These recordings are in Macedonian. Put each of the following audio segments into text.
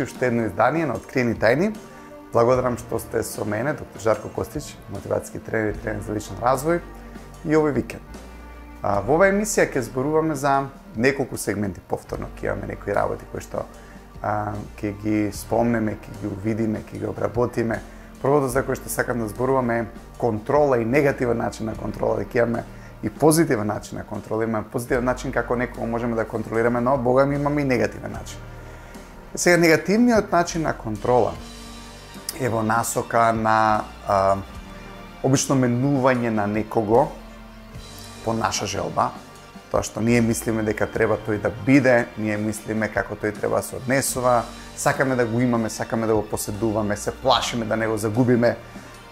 Уште едно издание на Откриени тајни. Благодарам што сте со мене, доктор Жарко Костич, мотивацијски тренер и тренер за личен развој и овој викенд. Во оваа емисија ќе зборуваме за неколку сегменти повторно, ќе имаме некои работи кои што ќе ги спомнеме, ќе ги увидиме, ќе ги обработиме. Првото за кое што сакам да зборуваме е контрола и негативен начин на контрола, ќе имаме и позитивен начин на контрола, имаме позитивен начин како некого можеме да контролираме, но Бога ми имаме и негативен начин. Сега, негативниот начин на контрола е во насока на обично менување на некого по наша желба, тоа што ние мислиме дека треба тој да биде, ние мислиме како тој треба да се однесува, сакаме да го имаме, сакаме да го поседуваме, се плашиме да не го загубиме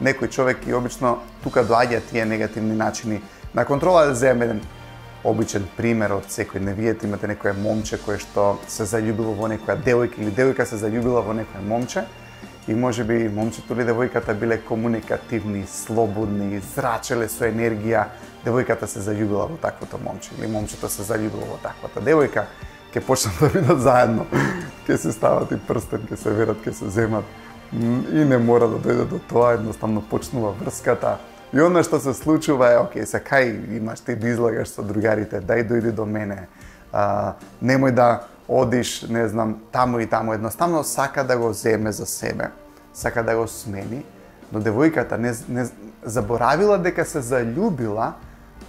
некој човек и обично тука доаѓа тие негативни начини на контрола. Да земеме еден обичен пример од секој ден. Вие имате некое момче кое што се заљубило во некоја девојка или девојка се заљубила во некое момче и можеби момчето или девојката биле комуникативни, слободни, зрачеле со енергија, девојката се заљубила во таквото момче или момчето се заљубило во таквата девојка, ќе почнат да бидат заедно, ќе се стават и прстен, ќе се верат, ќе се земат и не мора да дојде до тоа, едноставно почнува врската. И оно што се случува е, окей, се кај имаш ти да излагаш со другарите, дај дојди до мене, немој да одиш, не знам, таму и таму, едноставно сака да го земе за себе, сака да го смени, но девојката не заборавила дека се заљубила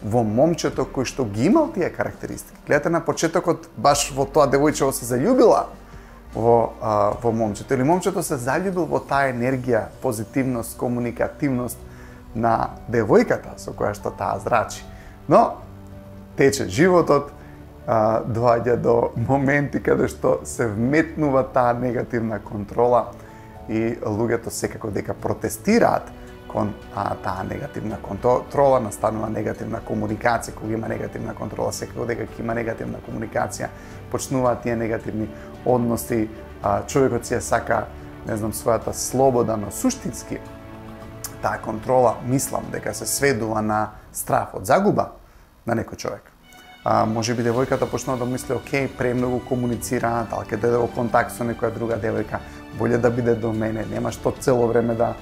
во момчето кој што ги имал тие карактеристики. Гледате на почетокот, баш во тоа девојчево се заљубила во момчето, или момчето се заљубил во таа енергија, позитивност, комуникативност на девојката со која што таа зрачи. Но тече животот, доаѓа до моменти каде што се вметнува таа негативна контрола и луѓето секако дека протестираат кон таа негативна контрола, настанува негативна комуникација. Кога има негативна контрола, секако дека ќе има негативна комуникација, почнуваат тие негативни односи, човекот си ја сака, не знам, својата слобода, но суштински таа контрола, мислам дека се сведува на страф од загуба на некој човек. Може би девојката почнува да мисли, окей, премногу комуницира, дали ќе дојде во контакт со некоја друга девојка, боле да биде до мене, нема што цело време да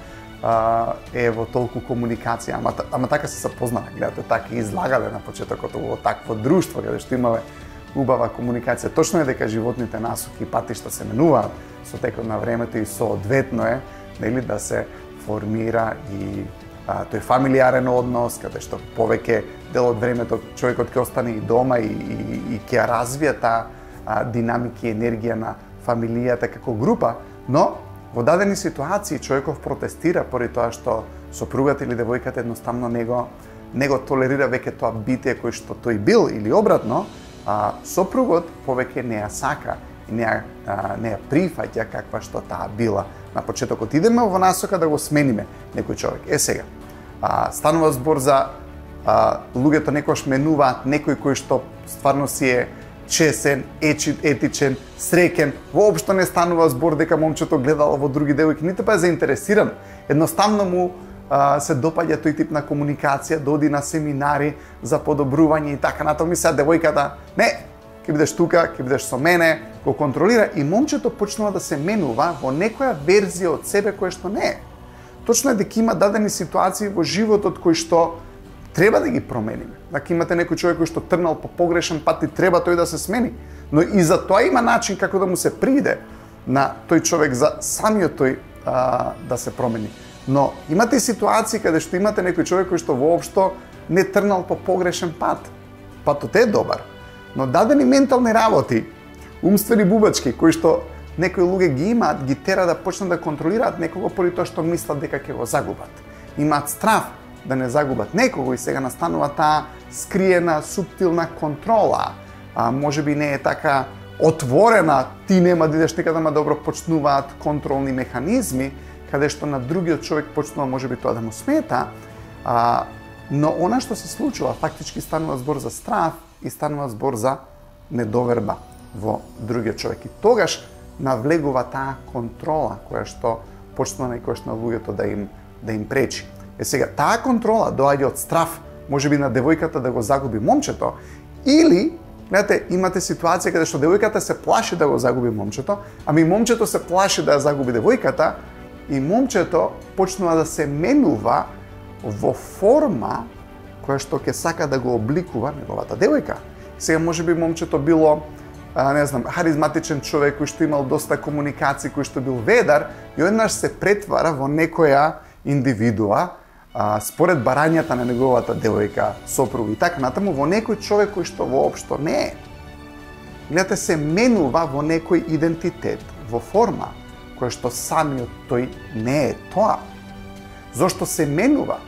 е во толку комуникација, ама така се запознале, гледате, така излагале на почетокот во такво друштво, каде што имале убава комуникација. Точно е дека животните насоки и патишта се менуваат со текот на времето и соодветно е, нели, да се формира и тој фамилиарен однос, каде што повеќе дел од времето човекот ќе остане и дома и ќе развија таа динамика и енергија на фамилијата како група, но во дадени ситуации човеков протестира поради тоа што сопругата или девојката едноставно не го толерира веќе тоа битие кој што тој бил, или обратно, сопругот повеќе не ја сака и не ја прифаќа каква што таа била. На почетокот идеме во насока да го смениме некој човек. Сега, станува збор за луѓето некош менуваат некој кој што стварно си е чесен, етичен, среќен. Воопшто не станува збор дека момчето гледало во други девојки, ниту па е заинтересиран. Едноставно му се допаѓа тој тип на комуникација, доди на семинари за подобрување и така натаму. И сега девојката, не, ќе бидеш тука, ќе бидеш со мене, го контролира и момчето почнува да се менува во некоја верзија од себе која што не е. Точно е дека има дадени ситуации во животот кои што треба да ги промениме. Дека имате некој човек кој што трнал по погрешен пат и треба тој да се смени, но и за тоа има начин како да му се приде на тој човек за самиот тој да се промени. Но имате и ситуации каде што имате некој човек кој што воопшто не трнал по погрешен пат. Патот е добар, но дадени ментални работи, умствени бубачки кои што некои луѓе ги имаат, ги тера да почнат да контролираат некого поради тоа што мислат дека ќе го загубат. Имаат страв да не загубат некого и сега настанува таа скриена, суптилна контрола. Можеби не е така отворена, ти нема да идеш никаде, ама добро почнуваат контролни механизми, каде што на другиот човек почнува можеби тоа да му смета, но она што се случува, фактички станува збор за страв и станува збор за недоверба во другиот човек. И тогаш навлегува таа контрола која што почнува некојаш на луѓето да им пречи. Сега, таа контрола доаѓа од страв, можеби на девојката да го загуби момчето, или Гледате, имате ситуација каде што девојката се плаши да го загуби момчето, ами момчето се плаши да ја загуби девојката и момчето почнува да се менува во форма која што ќе сака да го обликува неговата девојка. Сега можеби момчето било не знам, харизматичен човек кој што имал доста комуникации, кој што бил ведар и однаш се претвара во некоја индивидуа според барањата на неговата девојка, сопруга и така натаму во некој човек кој што воопшто не е. Гледате, се менува во некој идентитет, во форма која што самиот тој не е тоа. Зошто се менува?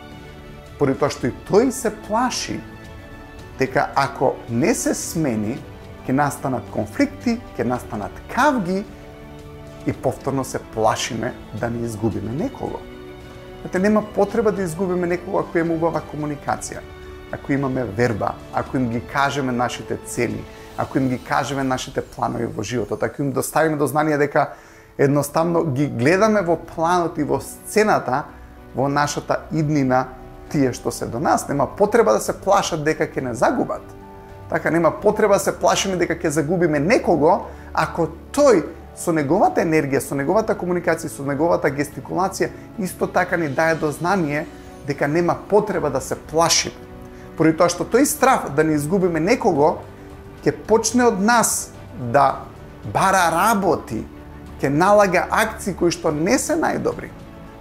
Поради тоа што и тој се плаши дека ако не се смени, ќе настанат конфликти, ќе настанат кавги и повторно се плашиме да не изгубиме некого. Знаете, нема потреба да изгубиме некого ако имаме убава комуникација, ако имаме верба, ако им ги кажеме нашите цели, ако им ги кажеме нашите планови во животот, ако им доставиме до знание дека едноставно ги гледаме во планот и во сцената во нашата иднина тие што се до нас, нема потреба да се плашат дека ќе не загубат. Така, нема потреба да се плашиме дека ќе загубиме некого, ако тој со неговата енергија, со неговата комуникација, со неговата гестикулација, исто така ни дае до знание дека нема потреба да се плашиме. Поради тоа што тој страв да не изгубиме некого, ќе почне од нас да бара работи, ќе налага акции кои што не се најдобри.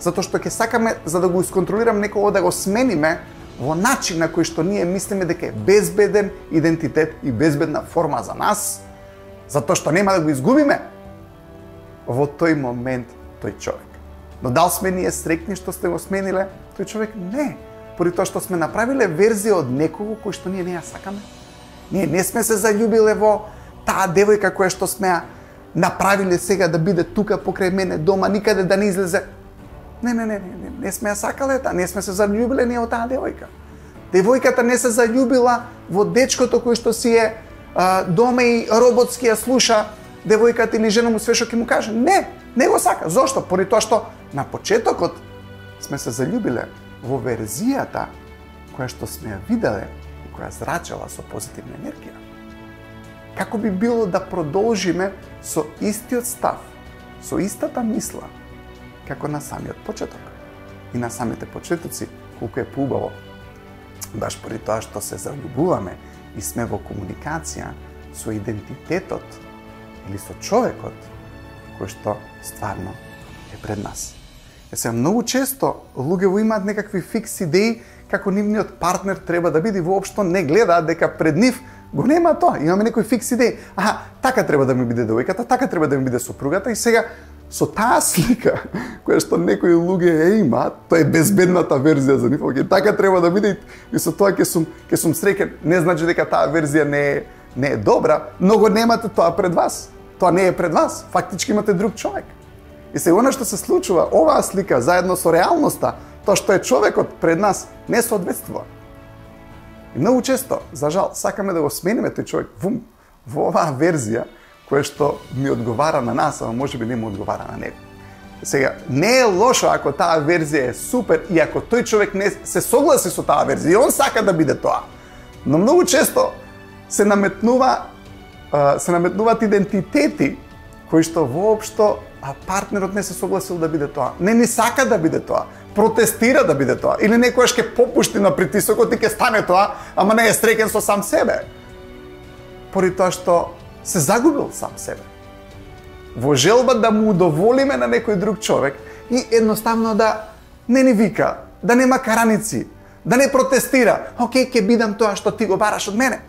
Затоа што ќе сакаме, за да го исконтролираме некого, да го смениме во начин на кој што ние мислиме дека е безбеден идентитет и безбедна форма за нас, затоа што нема да го изгубиме во тој момент тој човек. Но дал сме ние среќни што сте го смениле тој човек? Не. Поради тоа што сме направиле верзија од некого кој што ние не ја сакаме. Ние не сме се заљубиле во таа девојка која што сме ја направиле сега да биде тука покрај мене дома, никаде да не излезе. Не сме ја сакале таа, не сме се заљубиле ние во таа девојка. Девојката не се заљубила во дечкото кој што си е дома и роботски ја слуша девојката или жена му све што ќе му каже. Не го сака. Зошто? Поради тоа што на почетокот сме се заљубиле во верзијата која што сме ја виделе и која зрачела со позитивна енергија. Како би било да продолжиме со истиот став, со истата мисла, како на самиот почеток. И на самите почетоци, колку е поубаво, баш поради тоа што се заљубуваме и сме во комуникација со идентитетот или со човекот кој што стварно е пред нас. Сега, многу често луѓето имаат некакви фикс идеи како нивниот партнер треба да биде, воопшто не гледаат дека пред нив го нема тоа. Имаме некои фикс идеи. Така треба да ми биде девојката, така треба да ми биде сопругата и сега со таа слика која што некои луѓе ја имаат, тоа е безбедната верзија за нив. Така треба да биде и со тоа ќе сум среќен. Не значи дека таа верзија не е добра, но го немате тоа пред вас. Тоа не е пред вас. Фактички имате друг човек. И сега она што се случува, оваа слика заедно со реалноста, тоа што е човекот пред нас, не соодветствува. И многу често, за жал, сакаме да го смениме тој човек во оваа верзија која што ми одговара на нас, ама можеби не му одговара на него. Сега, не е лошо ако таа верзија е супер и ако тој човек не се согласи со таа верзија, и он сака да биде тоа. Но многу често се наметнуваат идентитети кои што воопшто партнерот не се согласил да биде тоа. Не ни сака да биде тоа. Протестира да биде тоа. Или некојаш ќе попушти на притисокот и ќе стане тоа, ама не е среќен со сам себе. Поради тоа што се загубил сам себе. Во желба да му удоволиме на некој друг човек и едноставно да не ни вика, да нема караници, да не протестира. Океј, ќе бидам тоа што ти го бараш од мене.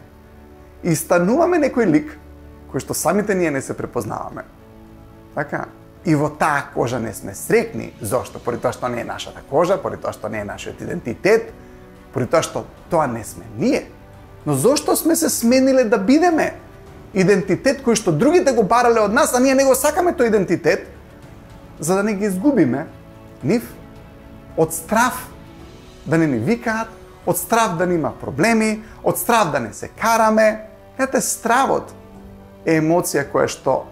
И стануваме некој лик кој што самите ние не се препознаваме. Така? И во таа кожа не сме среќни. Зошто? Поради тоа што не е нашата кожа, поради тоа што не е нашиот идентитет, поради тоа што тоа не сме ние. Но зошто сме се смениле да бидеме идентитет кој што другите го барале од нас, а ние не го сакаме тој идентитет, за да не ги изгубиме нив од страв да не ни викаат, од страв да нема проблеми, од страв да не се караме. Ете, стравот е емоција која што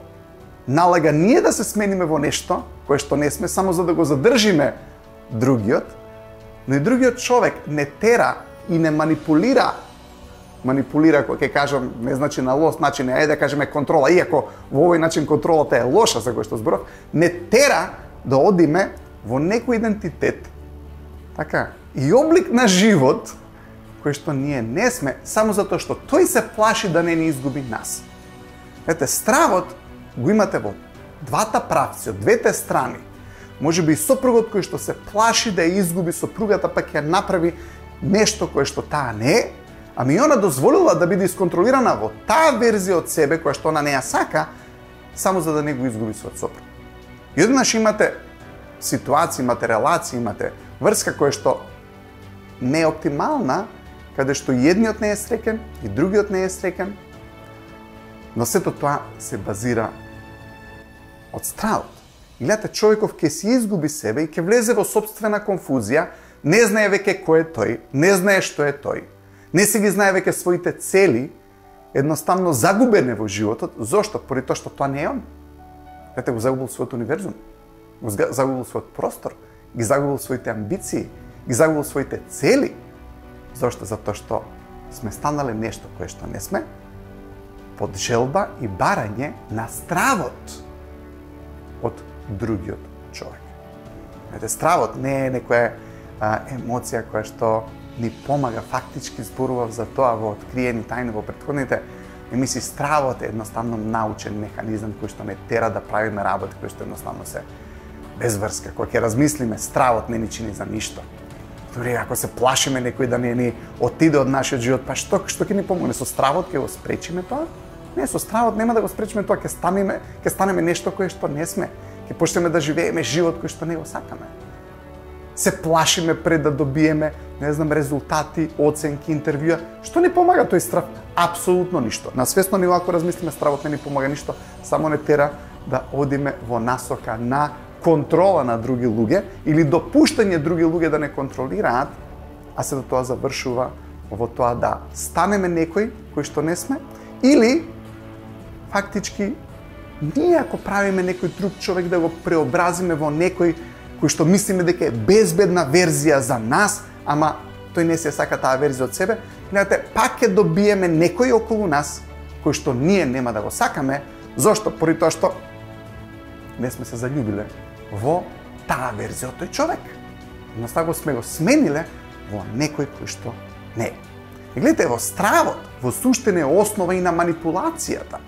налага ние да се смениме во нешто кое што не сме, само за да го задржиме другиот, но и другиот човек не тера и не манипулира манипулира, кога ќе кажам, не значи на лош начин, ајде да кажеме контрола, иако во овој начин контролата е лоша за кој што зборов, не тера да одиме во некој идентитет, така, и облик на живот кој што ние не сме, само затоа што тој се плаши да не ни изгуби нас. Ете, стравот го имате во двата правци, од двете страни. Може би и сопругот кој што се плаши да ја изгуби сопругата, па ќе направи нешто кое што таа не е, ами она дозволила да биде исконтролирана во таа верзија од себе која што она не ја сака, само за да не го изгуби својот сопруг. И однаш имате ситуации, имате релации, имате врска која што не е оптимална, каде што едниот не е среќен и другиот не е среќен, но сето тоа се базира од стравот. И гледате, човеков ќе си изгуби себе и ќе влезе во собствена конфузија, не знае веќе кој е тој, не знае што е тој, не си ги знае веќе своите цели, едноставно загубен е во животот. Зошто? Поради тоа што тоа не е он. Гледате, го загубил својот универзум, го загубил својот простор, ги загубил своите амбиции, ги загубил своите цели. Зошто? Затоа што сме станале нешто кое што не сме, под желба и барање на стравот од другиот човек. Ете, стравот не е некоја емоција која што ни помага, фактички зборував за тоа во откриени тајни во претходните емисии. Стравот е едноставно научен механизам кој што не тера да правиме работи кои што едноставно се без врска. Кога ќе размислиме, стравот не ни чини за ништо. Дори ако се плашиме некој да не ни отиде од нашиот живот, па што ќе ни помогне? Со стравот ќе го спречиме тоа? Не, со стравот нема да го спречиме тоа, ќе станеме нешто кое што не сме. Ќе почнеме да живееме живот кој што не го сакаме. Се плашиме пред да добиеме, не знам, резултати, оценки, интервјуа. Што ни помага тој страв? Апсолутно ништо. На свесно ниво, ако размислиме, стравот не ни помага ништо, само не тера да одиме во насока на контрола на други луѓе или допуштање други луѓе да не контролираат, а се до тоа завршува во тоа да станеме некој кој што не сме, или фактички ние ако правиме некој друг човек да го преобразиме во некој кој што мислиме дека е безбедна верзија за нас, ама тој не се сака таа верзија од себе, гледате, пак ќе добиеме некој околу нас кој што ние нема да го сакаме. Зошто? Поради тоа што не сме се заљубиле во таа верзија од тој човек. Едноставно сме го смениле во некој кој што не е. И гледате, во стравот, во суштина е основа и на манипулацијата.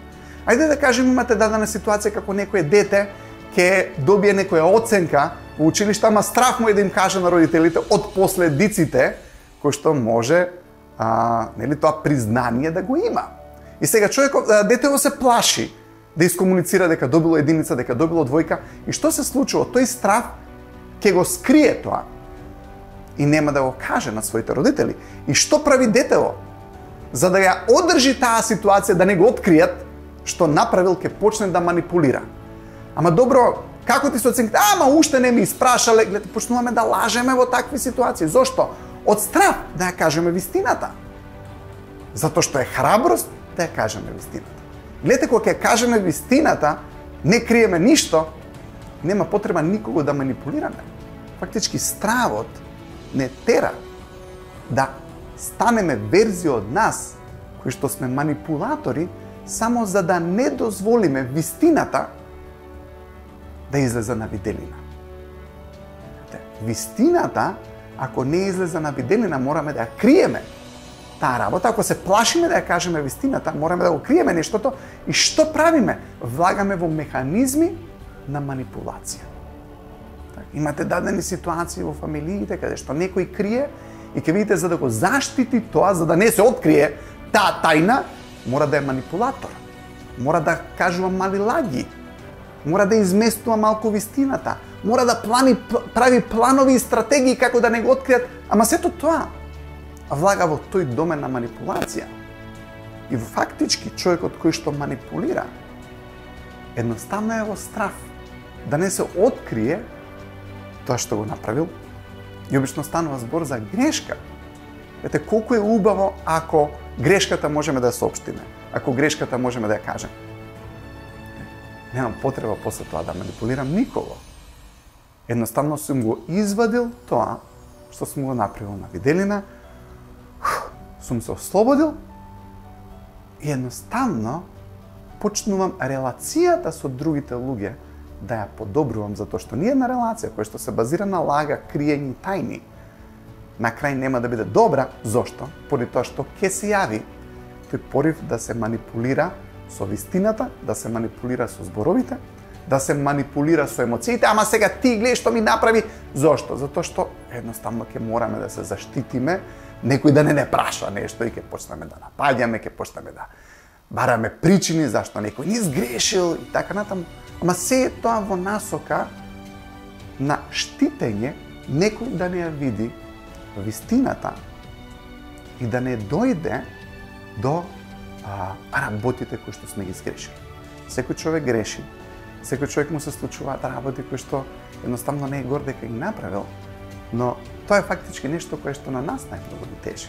Ајде да кажем, имате дадена ситуација како некој дете ќе добие некоја оценка во училиште, ама страв му е да им каже на родителите од последиците кои што може нели тоа признание да го има. И сега детето се плаши да искомуницира дека добило единица, дека добило двојка, и што се случува? Тој страв ќе го скрие тоа и нема да го каже на своите родители. И што прави детето? За да ја одржи таа ситуација, да не го откријат што направил, ќе почне да манипулира. Ама добро, како ти се оценките? Ама уште не ми испрашале. Гледате, почнуваме да лажеме во такви ситуации. Зошто? Од страв да ја кажеме вистината. Затоа што е храброст да ја кажеме вистината. Гледате, кога ќе кажеме вистината, не криеме ништо, нема потреба никого да манипулираме. Фактички стравот не тера да станеме верзија од нас, кои што сме манипулатори, само за да не дозволиме вистината да излезе на виделина. Вистината, ако не излезе на виделина, мораме да ја криеме таа работа. Ако се плашиме да ја кажеме вистината, мораме да го криеме нештото. И што правиме? Влагаме во механизми на манипулација. Имате дадени ситуации во фамилиите каде што некој крие и ќе видите, за да го заштити тоа, за да не се открие таа тајна, мора да е манипулатор. Мора да кажува мали лаги. Мора да изместува малку вистината. Мора да прави планови и стратегии како да не го откријат. Ама сето тоа влага во тој домен на манипулација. И во фактички човекот кој што манипулира едноставно е во страв да не се открие тоа што го направил. И обично станува збор за грешка. Ете, колку е убаво ако грешката можеме да ја соопштиме, ако грешката можеме да ја кажеме. Немам потреба после тоа да манипулирам никого. Едноставно сум го извадил тоа што сум го направил на виделина, сум се ослободил И едноставно почнувам релацијата со другите луѓе да ја подобрувам, затоа што ни една релација која што се базира на лага, криење и тајни, на крај нема да биде добра. Зошто? Поради тоа што ќе се јави тој порив да се манипулира со вистината, да се манипулира со зборовите, да се манипулира со емоциите. Ама сега ти гледа што ми направи. Зошто? Затоа што едноставно ќе мораме да се заштитиме, некој да не праша нешто и ќе почнеме да напаѓаме, ќе почнеме да бараме причини зашто некој не сгрешил и така натаму. Ама се е тоа во насока на штитење, некој да не ја види вистината и да не дојде до работите кои што сме ги сгрешили. Секој човек греши, секој човек му се случуваат работи кои што едноставно не е горд дека ги направил, но тоа е фактички нешто кое што на нас најмногу ни тежи.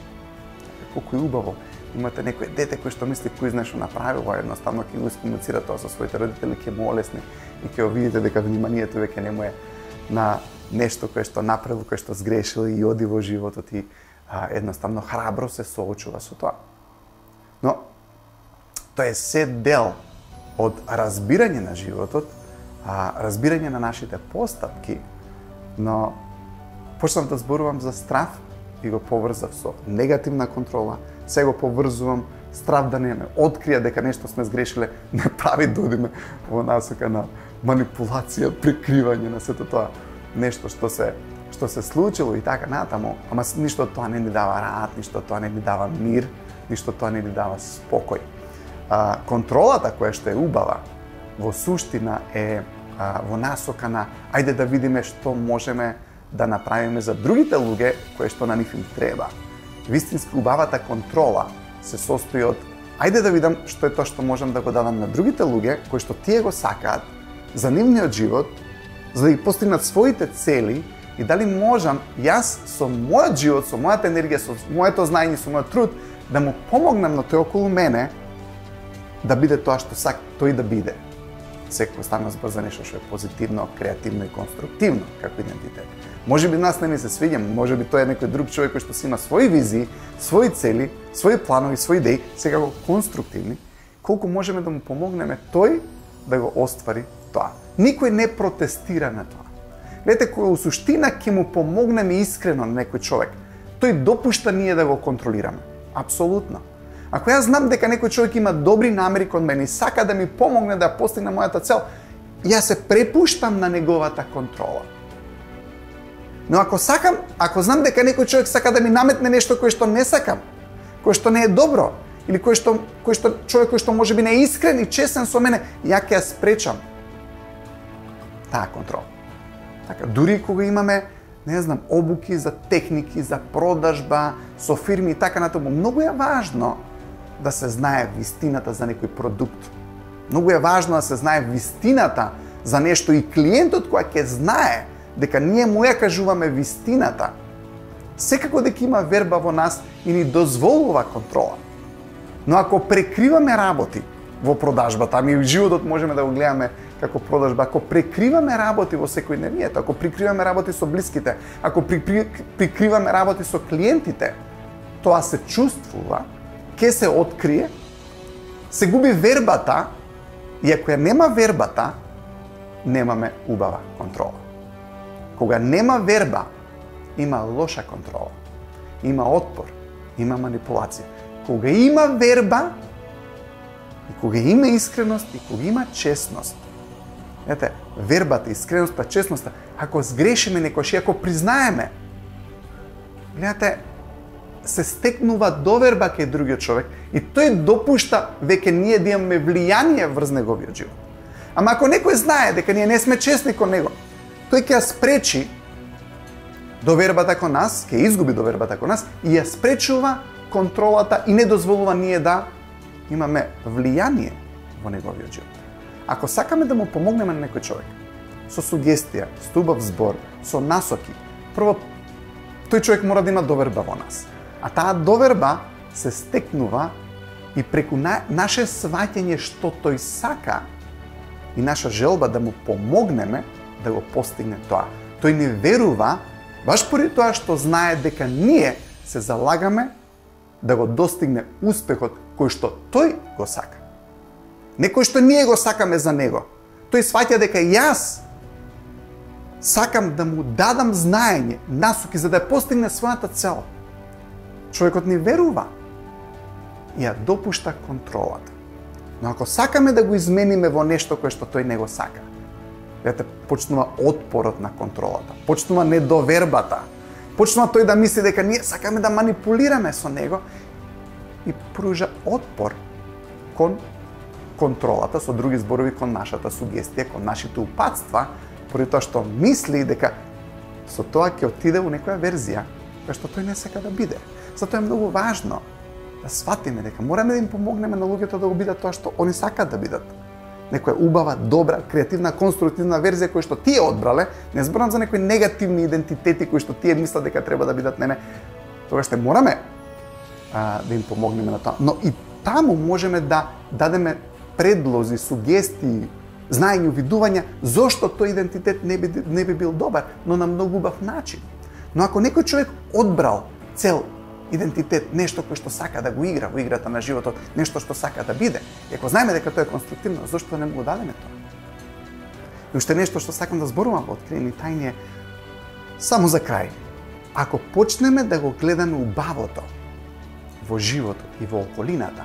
Колку е убаво, имате некој дете кој што мисли кој знае што направило, едноставно ќе го искомуницира тоа со своите родители, ќе му олесни и ќе видите дека вниманието веќе не му е на нешто кое што направил, кое што сгрешил и оди во животот и едноставно храбро се соочува со тоа. Но тоа е се дел од разбирање на животот, разбирање на нашите постапки, но почнав да зборувам за страв и го поврзав со негативна контрола, се го поврзувам страв да не ме открија дека нешто сме сгрешиле, не прави да одиме во насока на манипулација, прикривање на сето тоа нешто што се случило и така натаму, ама ништо тоа не ни дава рад, ништо тоа не ни дава мир, ништо тоа не ни дава спокој. Контролата која што е убава во суштина е во насока на ајде да видиме што можеме да направиме за другите луѓе кои што на нив им треба. Вистински убавата контрола се состои од ајде да видам што е тоа што можам да го дадам на другите луѓе кои што тие го сакаат за нивниот живот, за да ги постигнат своите цели и дали можам јас со мојот живот, со мојата енергија, со моето знаење, со мојот труд да му помогнам на тој околу мене да биде тоа што сака тој да биде. Секој стана збор за нешто што е позитивно, креативно и конструктивно како идентитет. Може би нас не ни се свиѓа, може би тој е некој друг човек кој што си има своји визии, своји цели, своји планови, своји идеи, секако конструктивни, колку можеме да му помогнеме тој да го оствари тоа. Никој не протестира на тоа. Гледате, кој у суштина ќе му помогнеме искрено на некој човек, тој допушта ние да го контролираме. Апсолутно. Ако јас знам дека некој човек има добри намери кон мене и сака да ми помогне да ја постигне мојата цел, јас се препуштам на неговата контрола. Но ако знам дека некој човек сака да ми наметне нешто кое што не сакам, кое што не е добро, или човек кој што можеби не е искрен и честен со мене, ја ќе ја спречам таа контрола. Така, дури кога имаме, не знам, обуки за техники, за продажба, со фирми и така натаму, многу е важно да се знае вистината за некој продукт. Многу е важно да се знае вистината за нешто и клиентот кој ќе знае дека ние му ја кажуваме вистината, секако дека има верба во нас и ни дозволува контрола. Но ако прекриваме работи во продажбата, ами и животот можеме да го гледаме како продажба, ако прикриваме работи во секојдневието, ако прикриваме работи со блиските, ако прикриваме работи со клиентите, тоа се чувствува, ќе се открие, се губи вербата и ако ја нема вербата, немаме убава контрола. Кога нема верба, има лоша контрола, има отпор, има манипулација. Кога има верба, и кога има искреност, и кога има честност, ете, вербата, искреноста, честноста, ако сгрешиме некојаш и ако признаеме, гледате, се стекнува доверба кај другиот човек и тој допушта веќе ние да имаме влијание врз неговиот живот. Ама ако некој знае дека ние не сме честни кон него, тој ќе ја спречи довербата кон нас, ќе изгуби довербата кон нас и ја спречува контролата и не дозволува ние да имаме влијание во неговиот живот. Ако сакаме да му помогнеме на некој човек со сугестија, со убав збор, со насоки, прво тој човек мора да има доверба во нас. А таа доверба се стекнува и преку наше сваќање што тој сака и наша желба да му помогнеме да го постигне тоа. Тој не верува баш поради тоа што знае дека ние се залагаме да го достигне успехот кој што тој го сака. Не кој што ние го сакаме за него. Тој сваќа дека јас сакам да му дадам знаење, насоки за да ја постигне својата цел. Човекот ни верува и ја допушта контролата. Но ако сакаме да го измениме во нешто кое што тој не го сака, видите, почнува отпорот на контролата, почнува недовербата, почнува тој да мисли дека ние сакаме да манипулираме со него и пружа отпор кон контролата, со други зборови кон нашата сугестија, кон нашите упатства, поради тоа што мисли дека со тоа ќе отиде во некоја верзија која што тој не сака да биде. Затоа е многу важно да сватиме дека мораме да им помогнеме на луѓето да го бидат тоа што они сакаат да бидат. Некоја убава, добра, креативна, конструктивна верзија која што тие одбрале, не зборам за некои негативни идентитети кои што тие мислат дека треба да бидат, не, тогаш ще мораме да им помогнеме на тоа. Но и таму можеме да дадеме предлози, сугестии, знаење, увидувања зошто тој идентитет не би бил добар, но на многу убав начин. Но ако некој човек одбрал цел, идентитет, нешто кое што сака да го игра во играта на животот, нешто што сака да биде, и ако знаеме дека тоа е конструктивно, зошто не му го дадеме тоа? И уште нешто што сакам да зборувам во откриени тајни е само за крај. Ако почнеме да го гледаме убавото во животот и во околината,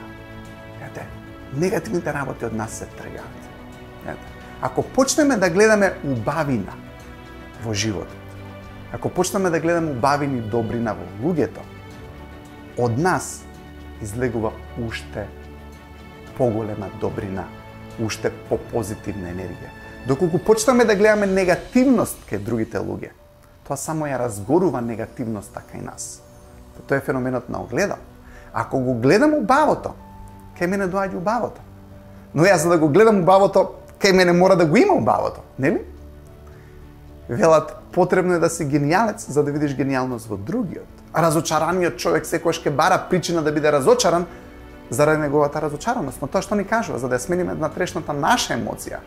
негативните работи од нас се тргаат. Ако почнеме да гледаме убавина во животот, ако почнеме да гледаме убавини и добрина во луѓето, од нас излегува уште поголема добрина, уште попозитивна енергија. Доколку почнеме да гледаме негативност кај другите луѓе, тоа само ја разгорува негативноста кај нас. Тоа е феноменот на огледал. Ако го гледам убавото, кај мене доаѓа убавото. Но јас за да го гледам убавото, кај мене мора да го има убавото, нели? Велат, потребно е да си генијалец за да видиш генијалност во другиот. А разочараниот човек секогаш ќе бара причина да биде разочаран заради неговата разочараност. Но тоа што ни кажува, за да ја смениме натрешната наша емоција,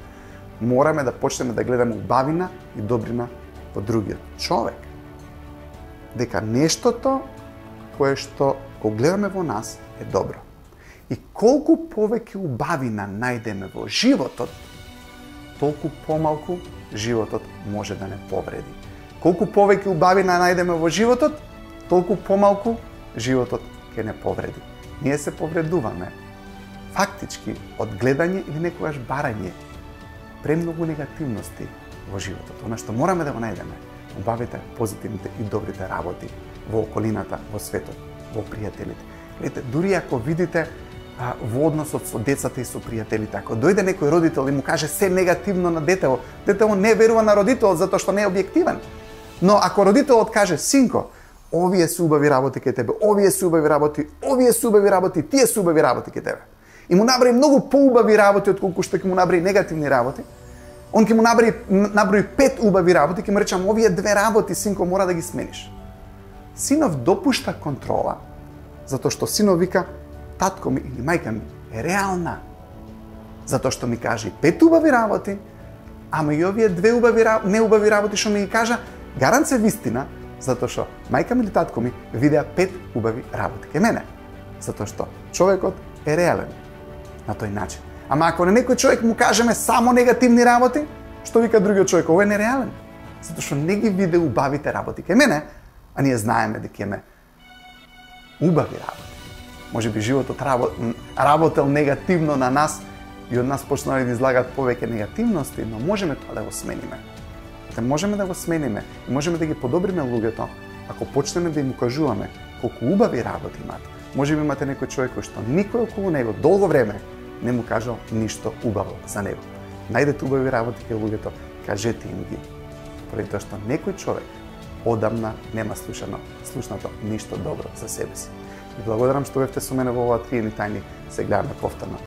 мораме да почнеме да гледаме убавина и добрина во другиот човек. Дека нештото кое што го гледаме во нас е добро. И колку повеќе убавина најдеме во животот, толку помалку животот може да не повреди. Колку повеќе убавина најдеме во животот, толку помалку животот ќе не повреди. Ние се повредуваме фактички од гледање или некогаш барање премногу негативности во животот. Она што мораме да го најдеме, убавите, позитивните и добрите работи во околината, во светот, во пријателите. Гледате, дури ако видите во односот со децата и со пријателите, ако дојде некој родител и му каже се негативно на детево, детево не верува на родителот затоа што не е објективен. Но ако родителот каже, синко, овие се убави работи кај тебе, овие се убави работи, овие се убави работи, тие се убави работи кај тебе. И му набрави многу поубави работи отколку што ќе му набрави негативни работи. Он ќе му наброи 5 убави работи, ќе му речам овие 2 работи, синко, мора да ги смениш. Синов допушта контрола, затоа што синов вика, татко ми или мајка ми е реална. Затоа што ми каже 5 убави работи, ама и овие 2 неубави работи што ми ги кажа, гарант се вистина, затоа што мајка ми или татко ми видеа 5 убави работи кај мене. Затоа што човекот е реален на тој начин. Ама ако на некој човек му кажеме само негативни работи, што вика другиот човек, овој е нереален. Затоа што не ги виде убавите работи кај мене, а ние знаеме дека имаме убави работи. Може би животот работел негативно на нас и од нас почнали да излагат повеќе негативности, но можеме тоа да го смениме. Можеме да го смениме и можеме да ги подобриме луѓето ако почнеме да им кажуваме колку убави работи имаат. Може би имате некој човек кој што никој околу него долго време не му кажал ништо убаво за него. Најдете убави работи кај луѓето, кажете им ги. Поради тоа што некој човек одамна нема слушнато ништо добро за себе си. И благодарам што бевте со мене во оваа откриени тајни. Се гледаме повторно